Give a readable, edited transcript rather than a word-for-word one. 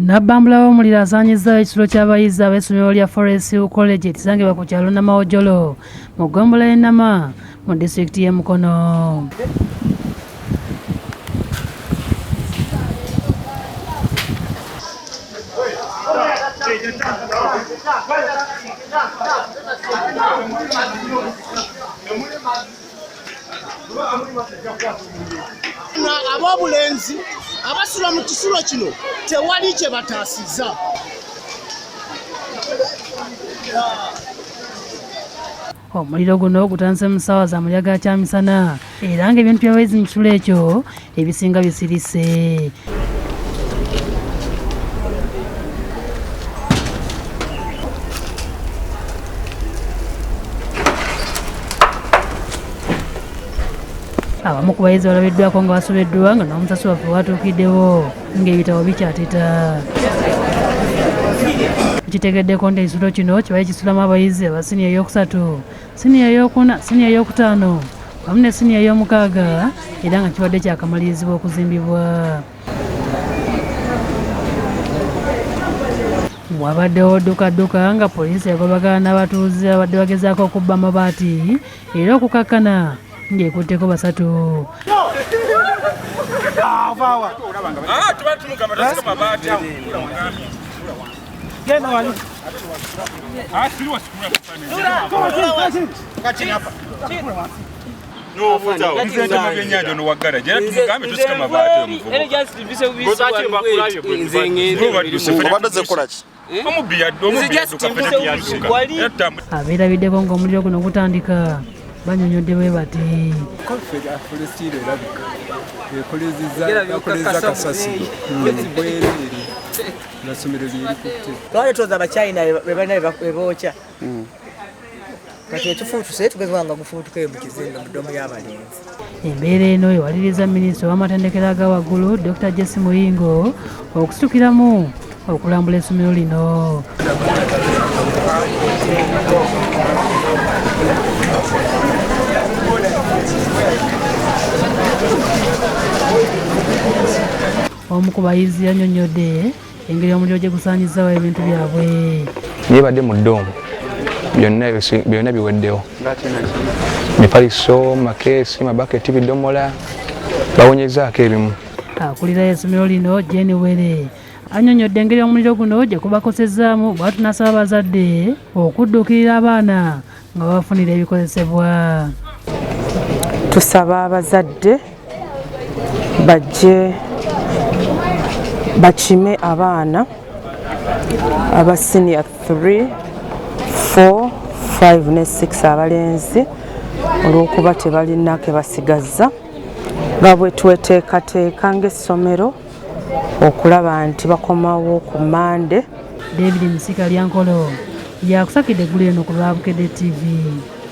Nabbambula w'omuliro asaanyizza ekisulo ky'abayizi ab'essomero lya Forest College ekisangibwa ku kyalo Namawojjolo mu ggombolola y'e Nama mu disitulikiti y'e Mukono. Ab'obulenzi abasula mu kisulo kino tewali kye bataasizza. Omuliro guno gutandise mu ssaawa za mulya ga kyamisana era ng'ebintu by'abayizi mu kisulo ekyo ebisinga bisirise. Abamu ku bayizi balabiddwako nga basobeddwa nga n'omusasi waffe watuukiddewo ng'ebitabo bikyateta. Kitegeddeko nti ekisulo kino kibaye kisulamu abayizi aba siniya ey'okusatu, siniya ey'okuna, siniya ey'okutaano wamu ne siniya ey'omukaaga era nga kibadde kyakamalirizibwa okuzimbibwa. Wabaddewo ddukadduka nga poliisi yagobagana n'abatuuze abadde bagezaako okubba amabaati era okukakkana ng'ekutteko basatu. Abeerabiddeko ng'omuliro guno gutandika banyonyodde bwe bati. Twali tuza abachina bebalina bebookya kati ekifuutuse tugezebwa nga gufuutukeyo mu kizimbe mu ddomo y'abalenzi. Embeera eno ewaliriza minisita w'amatendekero aga waggulu Dr. Jesse Muyingo okusitukiramu okulambula essomero lino. Omu ku bayizi yannyonnyodde engeri omuliro gye gusaanyizzawo ebintu byabwe. Yeebadde mu ddoomu byonna biweddewo, mifaliso, makeesi, mabaketi, bidomola bawonyezaako ebimu. Akulira essomero lino Jane Were annyonnyodde engeri omuliro guno gye kubakosezaamu bw'atu n'asaba abazadde okudduukirira abaana nga babafunira ebikozesebwa. Tusaba abazadde bajje bakime abaana aba senior 3, 4, 5 ne 6 abalenzi olw'okuba tebalina ke basigazza nga bwe tweteekateeka ng'essomero okulaba nti bakomawo ku Mande. David Msika Lyankolo yakusakidde eggulu eno ku Lwabukedde TV.